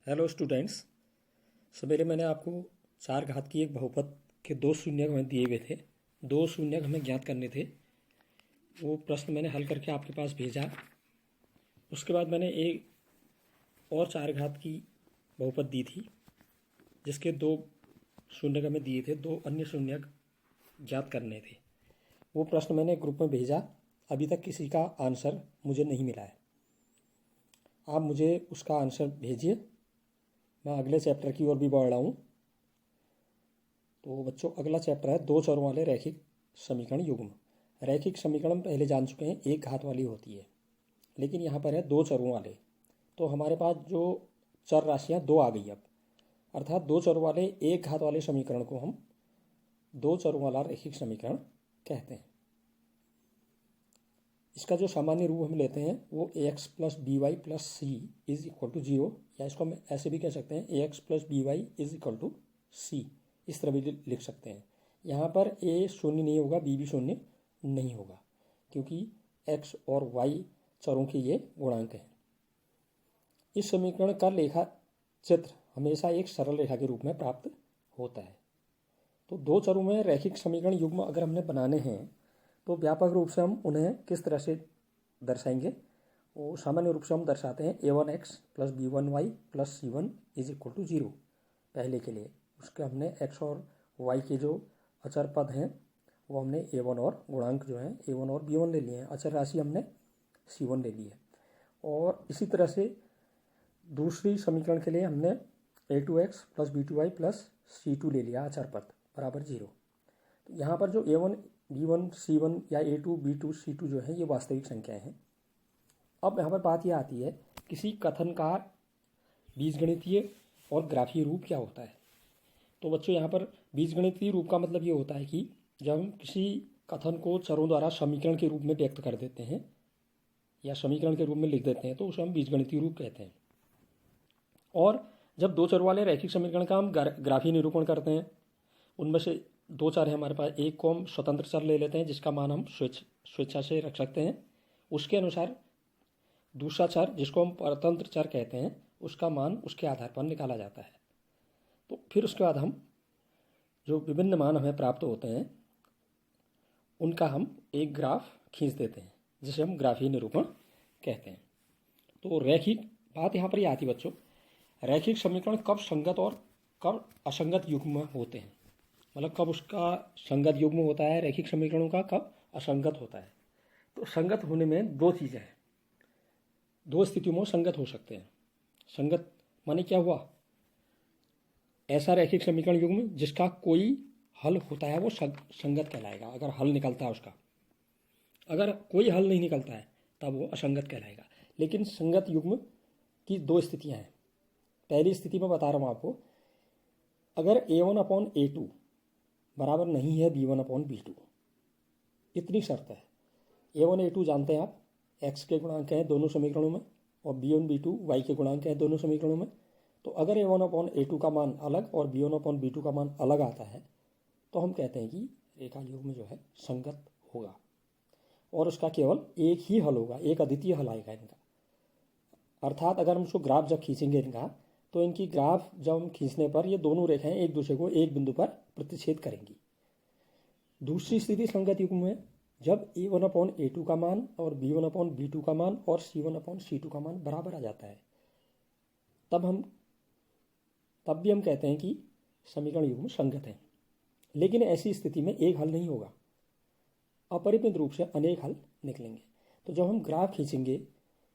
Hello students. सवेरे मैंने आपको चार घात की एक बहुपद के दो शून्यक हमें दिए हुए थे। दो शून्यक हमें ज्ञात करने थे। वो प्रश्न मैंने हल करके आपके पास भेजा। उसके बाद मैंने एक और चार घात की बहुपद दी थी जिसके दो शून्यक हमें दिए थे, दो अन्य शून्यक ज्ञात करने थे। वो प्रश्न मैंने ग्रुप में भेजा। अभी तक किसी का आंसर मुझे नहीं मिला है। आप मुझे उसका आंसर भेजिए। मैं अगले चैप्टर की ओर भी बढ़ रहा हूँ। तो बच्चों, अगला चैप्टर है दो चरों वाले रैखिक समीकरण युग्म। रैखिक समीकरण पहले जान चुके हैं, एक घात वाली होती है, लेकिन यहाँ पर है दो चरों वाले। तो हमारे पास जो चर राशियाँ दो आ गई अब, अर्थात दो चरों वाले एक घात वाले समीकरण को हम दो चरों वाला रैखिक समीकरण कहते हैं। इसका जो सामान्य रूप हम लेते हैं वो a x plus b y plus c is equal to zero, या इसको हम ऐसे भी कह सकते हैं a x plus b y is equal to c. इस तरह भी लिख सकते हैं। यहाँ पर ए शून्य नहीं होगा, बी भी शून्य नहीं होगा, क्योंकि एक्स और वाई चरों के ये गुणांक हैं। इस समीकरण का लेखा चित्र हमेशा एक सरल रेखा के रूप में प्राप्त होता है। तो दो चरों में रैखिक समीकरण युग्म अगर हमने बनाने हैं तो व्यापक रूप से हम उन्हें किस तरह से दर्शाएंगे? वो सामान्य रूप से हम दर्शाते हैं a1x plus b1y plus c1 is equal to zero. पहले के लिए उसके हमने x और y के जो अचर पद हैं वो हमने a1 और गुणांक जो हैं a1 और b1 ले लिए हैं। अचर राशि हमने c1 ले ली है। और इसी तरह से दूसरी समीकरण के लिए हमने a2x plus b2y plus c2 ले लिया अचर पद बराबर जीरो। तो यहाँ पर जो a1 b1 c1 या a2 b2 c2 जो है ये वास्तविक संख्याएं हैं। अब यहाँ पर बात यह आती है, किसी कथन का बीजगणितीय और ग्राफीय रूप क्या होता है? तो बच्चों, यहाँ पर बीजगणितीय रूप का मतलब ये होता है कि जब हम किसी कथन को चरों द्वारा समीकरण के रूप में व्यक्त कर देते हैं या समीकरण के रूप में लिख देते हैं तो उसे हम बीजगणितीय रूप कहते हैं। और जब दो चरों वाले रैखिक समीकरण का हम ग्राफीय निरूपण करते हैं, उनमें से दो चर है हमारे पास, एक को हम स्वतंत्र चर ले लेते हैं जिसका मान हम स्वेच्छा से रख सकते हैं। उसके अनुसार दूसरा चर जिसको हम परतंत्र चर कहते हैं उसका मान उसके आधार पर निकाला जाता है। तो फिर उसके बाद हम जो विभिन्न मान हमें प्राप्त होते हैं उनका हम एक ग्राफ खींच देते हैं जिसे हम ग्राफीय निरूपण कहते हैं। तो रैखिक बात यहाँ पर ये आती बच्चों, रैखिक समीकरण कब संगत और कब असंगत युग्म होते हैं, मतलब कब उसका संगत युग्म होता है रैखिक समीकरणों का, कब असंगत होता है। तो संगत होने में दो चीज़ें हैं, दो स्थितियों में संगत हो सकते हैं। संगत माने क्या हुआ? ऐसा रैखिक समीकरण युग्म जिसका कोई हल होता है वो संगत कहलाएगा, अगर हल निकलता है उसका। अगर कोई हल नहीं निकलता है तब वो असंगत कहलाएगा। लेकिन संगत युग्म की दो स्थितियां हैं। पहली स्थिति में बता रहा हूँ आपको, अगर a1/a2 बराबर नहीं है b1/b2, इतनी शर्त है। a1 a2 जानते हैं आप, x के गुणांक हैं दोनों समीकरणों में, और b1 b2 y के गुणांक हैं दोनों समीकरणों में। तो अगर a1/a2 का मान अलग और b1/b2 का मान अलग आता है तो हम कहते हैं कि रेखा युग्म जो है संगत होगा और उसका केवल एक ही हल होगा, एक अद्वितीय हल आएगा इनका। अर्थात अगर हम उसको ग्राफ जब खींचेंगे इनका, तो इनकी ग्राफ जब हम खींचने पर ये दोनों रेखाएं एक दूसरे को एक बिंदु पर प्रतिच्छेद करेंगी। दूसरी स्थिति संगत युग्म में जब a1/a2 का मान और b1/b2 का मान और c1/c2 का मान बराबर आ जाता है, तब भी हम कहते हैं कि समीकरण युग्म संगत है। लेकिन ऐसी स्थिति में एक हल नहीं होगा, अपरिमित रूप से अनेक हल निकलेंगे। तो जब हम ग्राफ खींचेंगे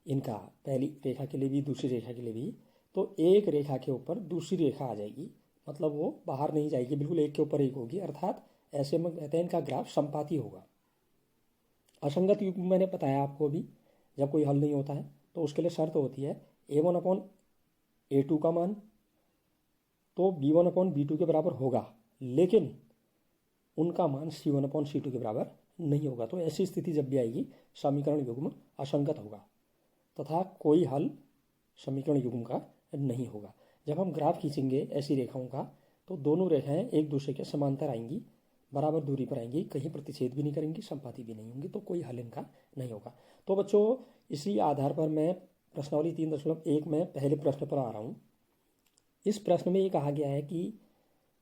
इनका, पहली रेखा के लिए भी दूसरी रेखा के लिए भी, तो एक रेखा के ऊपर दूसरी रेखा आ जाएगी, मतलब वो बाहर नहीं जाएगी, बिल्कुल एक के ऊपर एक होगी। अर्थात ऐसे में कहते हैं इनका ग्राफ संपाती होगा। असंगत युग्म मैंने बताया आपको अभी, जब कोई हल नहीं होता है तो उसके लिए शर्त होती है a1/a2 का मान तो b1/b2 के बराबर होगा, लेकिन उनका मान c1/c2 के बराबर नहीं होगा। तो ऐसी स्थिति जब भी आएगी समीकरण युग्म असंगत होगा तथा कोई हल समीकरण युग्म का नहीं होगा। जब हम ग्राफ खींचेंगे ऐसी रेखाओं का तो दोनों रेखाएं एक दूसरे के समांतर आएंगी, बराबर दूरी पर आएंगी, कहीं प्रतिच्छेद भी नहीं करेंगी, संपाती भी नहीं होंगी, तो कोई हल इनका नहीं होगा। तो बच्चों, इसी आधार पर मैं प्रश्नावली 3.1 में पहले प्रश्न पर आ रहा हूँ। इस प्रश्न में ये कहा गया है कि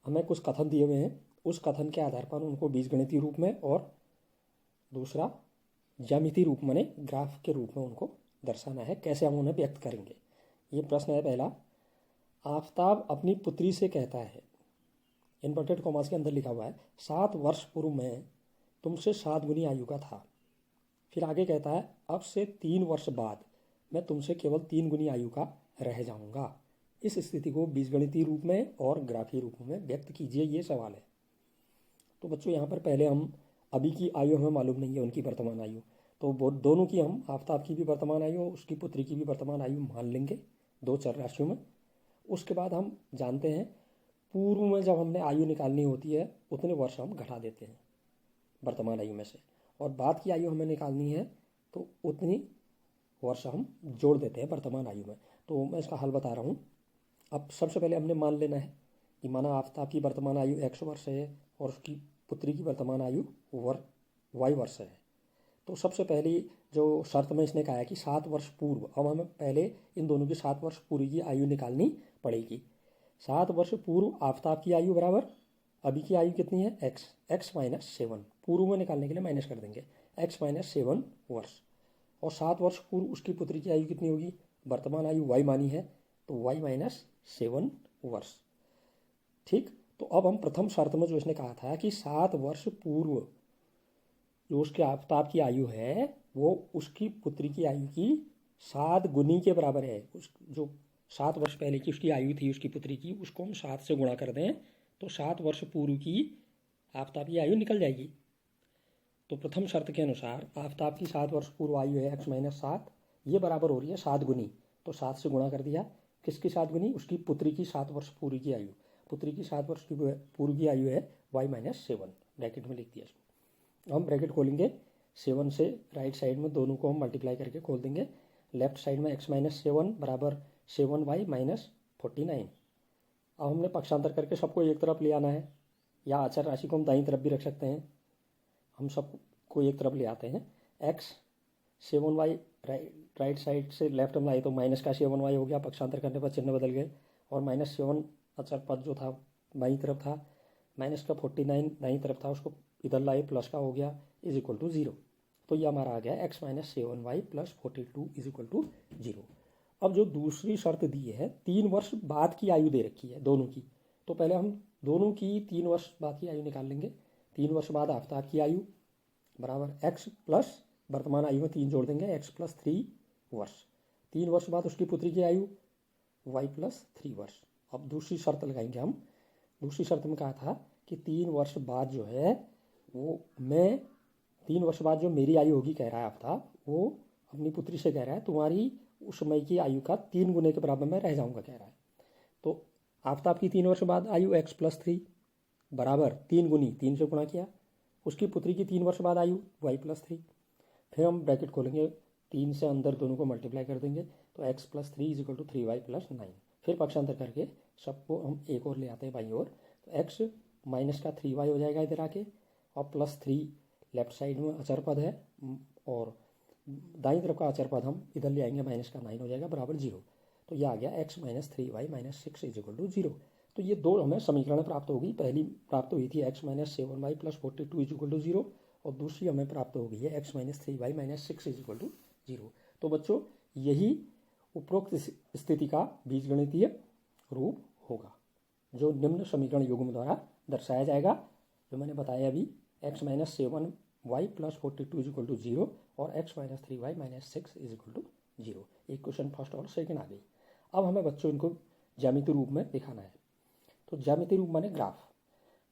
हमें कुछ कथन दिए हुए हैं, उस कथन के आधार पर उनको बीजगणितीय रूप में और दूसरा ज्यामितीय रूप में ग्राफ के रूप में उनको दर्शाना है। कैसे हम उन्हें व्यक्त करेंगे, ये प्रश्न है पहला। आफताब अपनी पुत्री से कहता है, इन्वर्टेड कॉमास के अंदर लिखा हुआ है, 7 वर्ष पूर्व में तुमसे 7 गुनी आयु का था। फिर आगे कहता है, अब से 3 वर्ष बाद मैं तुमसे केवल 3 गुनी आयु का रह जाऊंगा। इस स्थिति को बीजगणितीय रूप में और ग्राफीय रूप में व्यक्त कीजिए, ये सवाल है। तो बच्चों यहाँ पर पहले हम अभी की आयु हमें मालूम नहीं है, उनकी वर्तमान आयु, तो वो दोनों की हम आफताब की भी वर्तमान आयु और उसकी पुत्री की भी वर्तमान आयु मान लेंगे 2 चर राशियों में। उसके बाद हम जानते हैं पूर्व में जब हमने आयु निकालनी होती है उतने वर्ष हम घटा देते हैं वर्तमान आयु में से, और बाद की आयु हमें निकालनी है तो उतनी वर्ष हम जोड़ देते हैं वर्तमान आयु में। तो मैं इसका हल बता रहा हूँ। अब सबसे पहले हमने मान लेना है कि माना आफताब की वर्तमान आयु x वर्ष है और उसकी पुत्री की वर्तमान आयु y वर्ष है। तो सबसे पहली जो शर्त में इसने कहा है कि 7 वर्ष पूर्व, अब हमें पहले इन दोनों की 7 वर्ष पूर्व की आयु निकालनी पड़ेगी। 7 वर्ष पूर्व आफताब की आयु बराबर अभी की आयु कितनी है, x माइनस 7, पूर्व में निकालने के लिए माइनस कर देंगे, x माइनस 7 वर्ष, और 7 वर्ष पूर्व उसकी पुत्री की आयु कितनी होगी, वर्तमान आयु y मानी है तो y माइनस 7 वर्ष। ठीक, तो अब हम प्रथम शर्त में जो इसने कहा था कि 7 वर्ष पूर्व जो उसके आफताब की आयु है वो उसकी पुत्री की आयु की 7 गुनी के बराबर है। उस जो 7 वर्ष पहले की उसकी आयु थी उसकी पुत्री की, उसको हम 7 से गुणा कर दें तो 7 वर्ष पूर्व की आफताब की आयु निकल जाएगी। तो प्रथम शर्त के अनुसार आफताब की 7 वर्ष पूर्व आयु है x माइनस 7, ये बराबर हो रही है 7 गुनी, तो 7 से गुणा कर दिया। किसकी 7 गुनी, उसकी पुत्री की 7 वर्ष पूर्व की आयु, पुत्री की 7 वर्ष की पूर्व की आयु है y माइनस 7, ब्रैकेट में लिख दिया इसको। हम ब्रैकेट खोलेंगे, 7 से राइट साइड में दोनों को हम मल्टीप्लाई करके खोल देंगे। लेफ्ट साइड में x माइनस 7 बराबर 7y माइनस 49। अब हमने पक्षांतर करके सबको एक तरफ ले आना है, या अचर राशि को हम दाईं तरफ भी रख सकते हैं। हम सबको एक तरफ ले आते हैं, x 7y राइट साइड से लेफ्ट में आए तो माइनस का 7y हो गया, पक्षांतर करने पर चिन्ह बदल गए, और माइनस 7 अचर पद जो था बाईं तरफ था, माइनस का 49 दाईं तरफ था उसको इधर लाए प्लस का हो गया, इज इक्वल टू 0। तो ये हमारा आ गया x minus 7y plus 42 is equal to 0। अब जो दूसरी शर्त दी है 3 वर्ष बाद की आयु दे रखी है दोनों की, तो पहले हम दोनों की 3 वर्ष बाद की आयु निकाल लेंगे। 3 वर्ष बाद आफताब की आयु बराबर x प्लस वर्तमान आयु में 3 जोड़ देंगे, x प्लस 3 वर्ष। 3 वर्ष बाद उसकी पुत्री की आयु y प्लस 3 वर्ष। अब दूसरी शर्त लगाएंगे हम। दूसरी शर्त में कहा था कि 3 वर्ष बाद जो है वो मैं 3 वर्ष बाद जो मेरी आयु होगी कह रहा है आफताब, वो अपनी पुत्री से कह रहा है तुम्हारी उस समय की आयु का 3 गुने के बराबर मैं रह जाऊंगा कह रहा है। तो आफताब की 3 वर्ष बाद आयु x प्लस 3 बराबर 3 गुनी 3 से गुणा किया, उसकी पुत्री की 3 वर्ष बाद आयु y प्लस 3। फिर हम ब्रैकेट खोलेंगे, 3 से अंदर दोनों को मल्टीप्लाई कर देंगे तो x plus 3 is equal to 3y plus 9। फिर पक्षांतर करके सबको हम एक और ले आते हैं बाई ओर, तो x माइनस का 3y हो जाएगा इधर आके, और प्लस 3 लेफ्ट साइड में अचर पद है, और दाईं तरफ का अचर पद हम इधर ले आएंगे, माइनस का 9 हो जाएगा बराबर 0। तो यह आ गया x minus 3y minus 6 is equal to 0। तो ये दो हमें समीकरण प्राप्त होगी। पहली प्राप्त हुई थी x minus 7y plus 42 is equal to 0, और दूसरी हमें प्राप्त हो गई है x minus 3y minus 6 is equal to 0। तो बच्चों यही उपरोक्त स्थिति का बीजगणितीय रूप होगा जो निम्न समीकरण युग्म द्वारा दर्शाया जाएगा, जो मैंने बताया अभी, x minus 7y plus 42 is equal to 0 और x minus 3y minus 6 is equal to 0। एक क्वेश्चन फर्स्ट और सेकंड आ गई। अब हमें बच्चों इनको ज्यामितीय रूप में दिखाना है। तो ज्यामितीय रूप माने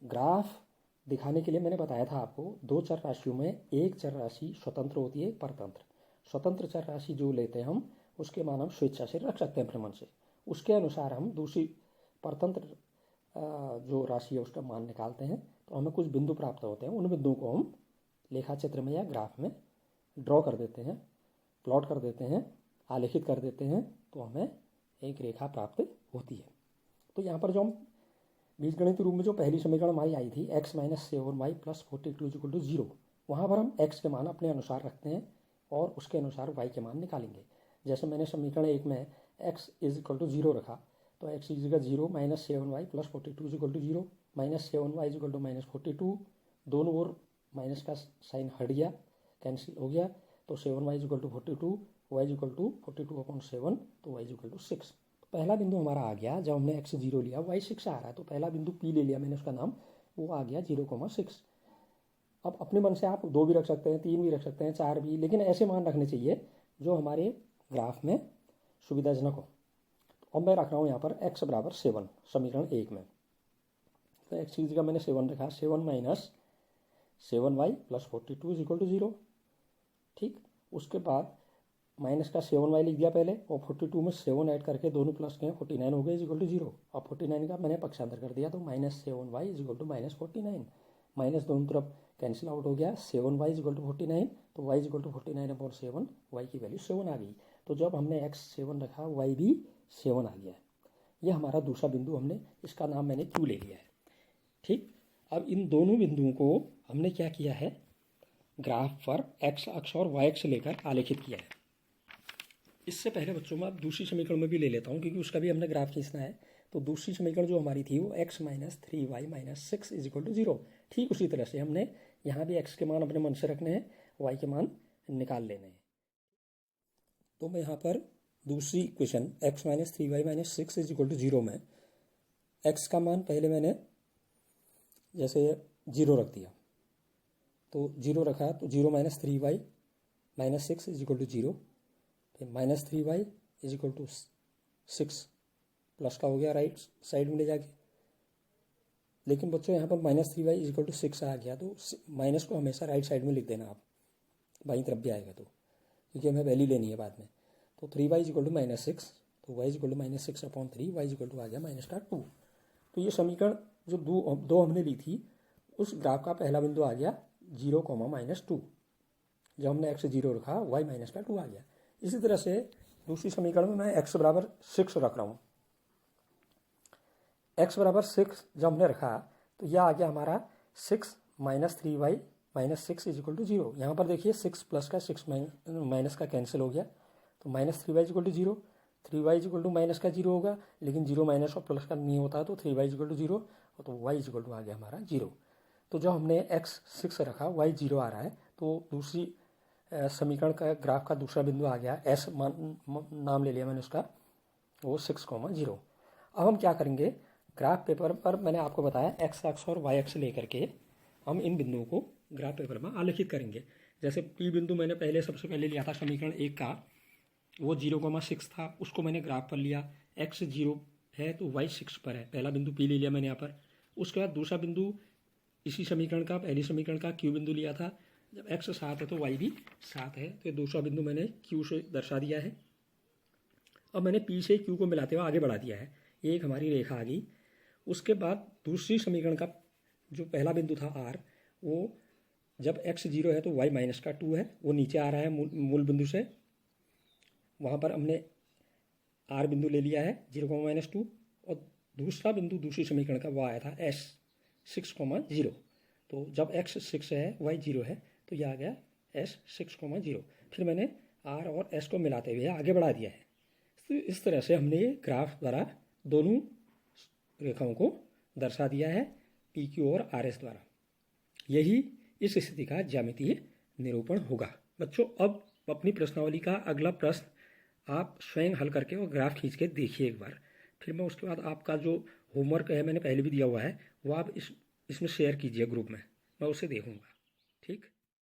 ग्राफ दिखाने के लिए मैंने बताया था आपको 2 चर राशियों में एक चर राशि स्वतंत्र होती है, परतंत्र। स्वतंत्र चर राशि जो लेते हैं हम उसके मान हम स्वेच्छा से रख सकते हैं अपने मन से, उसके अनुसार हम दूसरी परतंत्र जो राशि है उसका मान निकालते हैं, तो हमें कुछ बिंदु प्राप्त होते हैं। उन बिंदुओं को हम लेखा चित्र में या ग्राफ में ड्रॉ कर देते हैं, प्लॉट कर देते हैं, आलेखित कर देते हैं, तो हमें एक रेखा प्राप्त होती है। तो यहाँ पर जो हम बीजगणितीय रूप में जो पहली समीकरण हमारी आई थी x minus 7y plus 42 equal to 0, वहाँ पर हम x के मान अपने अनुसार रखते हैं और उसके अनुसार y के मान निकालेंगे। जैसे मैंने समीकरण 1 में x इज इक्वल टू 0 रखा, तो x is equal 0 minus 7y plus 42 is equal to 0, minus 7y is equal to minus 42, दोनों ओर माइनस का साइन हट गया, कैंसिल हो गया, तो 7y is equal to 42, y is equal to 42/7, तो y इजिकल टू 6। तो पहला बिंदु हमारा आ गया, जब हमने x 0 लिया, y 6 आ रहा है, तो पहला बिंदु P ले लिया मैंने, उसका नाम वो आ गया 0,6। अब अपने मन से आप 2 भी रख सकते हैं, 3 भी रख सकते हैं, 4 भी, लेकिन ऐसे मान रखने चाहिए जो हमारे ग्राफ में सुविधाजनक हो। अब मैं रख रहा हूँ यहाँ पर x बराबर 7 समीकरण 1 में, तो x की जगह मैंने 7 रखा, 7 minus 7y plus 42 is equal to 0। ठीक, उसके बाद माइनस का 7y लिख दिया पहले, और 42 में 7 ऐड करके दोनों प्लस के 49 हो गए इजिकल टू 0। अब 49 का मैंने पक्षांतर कर दिया, तो minus 7y is equal to minus 49, minus दोनों तरफ कैंसिल आउट हो गया, 7y इजिकल टू 49, तो y इजिकल टू 49/7, y की वैल्यू 7 आ गई। तो जब हमने x 7 रखा, y भी 7 आ गया है। ये हमारा दूसरा बिंदु, हमने इसका नाम मैंने Q ले लिया है। ठीक, अब इन दोनों बिंदुओं को हमने क्या किया है, ग्राफ पर x अक्ष और y अक्ष लेकर आलेखित किया है। इससे पहले बच्चों में दूसरी समीकरण में भी ले लेता हूँ, क्योंकि उसका भी हमने ग्राफ खींचना है। तो दूसरी समीकरण जो हमारी थी वो x minus 3y minus 6 is equal to 0। ठीक उसी तरह से हमने यहाँ भी x के मान अपने मन से रखने हैं, y के मान निकाल लेने हैं। तो मैं यहाँ पर दूसरी equation x minus 3y minus 6 is equal to 0 में x का मान पहले मैंने जैसे 0 रख दिया, तो 0 रखा, तो 0 minus 3y minus 6 is equal to 0, फिर minus 3y is equal to 6 plus का हो गया राइट साइड में ले जाके। लेकिन बच्चों यहाँ पर माइनस 3y इजिकल टू 6 आ गया, तो माइनस को हमेशा राइट साइड में लिख देना आप, बाई तरफ भी आएगा तो, क्योंकि हमें वैल्यू लेनी है बाद में। तो 3y इजिकल टू माइनस 6, तो y is equal to minus 6/3, y is equal to आ गया माइनस का 2। तो ये समीकरण जो दो हमने ली थी, उस ग्राफ का पहला बिंदु आ गया 0,-2। जब हमने x 0 रखा, y माइनस का 2 आ गया। इसी तरह से दूसरी समीकरण में मैं x बराबर 6 रख रहा हूँ। x बराबर 6 जब हमने रखा, तो यह आ गया हमारा 6 minus 3y minus 6 is equal to 0। यहाँ पर देखिए 6 प्लस का 6 माइनस का कैंसिल हो गया, तो minus 3y is equal to 0, 3y is equal to minus का 0 होगा, लेकिन 0 माइनस और प्लस का नहीं होता, तो 3y इजिकल टू 0, तो y इजिकल टू आ गया हमारा 0। तो जब हमने x 6 रखा, y 0 आ रहा है, तो दूसरी समीकरण का ग्राफ का दूसरा बिंदु आ गया, s नाम ले लिया मैंने उसका, वो 6,0। अब हम क्या करेंगे, ग्राफ पेपर पर मैंने आपको बताया x अक्ष और y अक्ष लेकर के हम इन बिंदुओं को ग्राफ पेपर में आलेखित करेंगे। जैसे P बिंदु मैंने पहले सबसे पहले लिया था समीकरण 1 का, वो 0,6 था, उसको मैंने ग्राफ पर लिया, x 0 है तो y 6 पर है, पहला बिंदु P ले लिया मैंने यहाँ पर। उसके बाद दूसरा बिंदु इसी समीकरण का, पहली समीकरण का Q बिंदु लिया था, जब x 7 है तो y भी 7 है, तो दूसरा बिंदु मैंने Q से दर्शा दिया है। अब मैंने P से Q को मिलाते हुए आगे बढ़ा दिया है, एक हमारी रेखा आ गई। उसके बाद दूसरी समीकरण का जो पहला बिंदु था R, वो जब x 0 है तो y माइनस का 2 है, वो नीचे आ रहा है मूल बिंदु से, वहाँ पर हमने R बिंदु ले लिया है 0,-2, और दूसरा बिंदु दूसरी समीकरण का वो आया था S 6,0। तो जब x 6 है y 0 है, तो यह आ गया S 6,0। फिर मैंने R और S को मिलाते हुए आगे बढ़ा दिया है। तो इस तरह से हमने ग्राफ द्वारा दोनों रेखाओं को दर्शा दिया है, PQ और RS द्वारा। यही इस स्थिति का ज्यामितीय निरूपण होगा। बच्चों, अब अपनी प्रश्नावली का अगला प्रश्न आप स्वयं हल करके और ग्राफ खींच के देखिए एक बार, फिर मैं उसके बाद आपका जो होमवर्क है मैंने पहले भी दिया हुआ है, वो आप इसमें शेयर कीजिए ग्रुप में, मैं उसे देखूंगा। ठीक।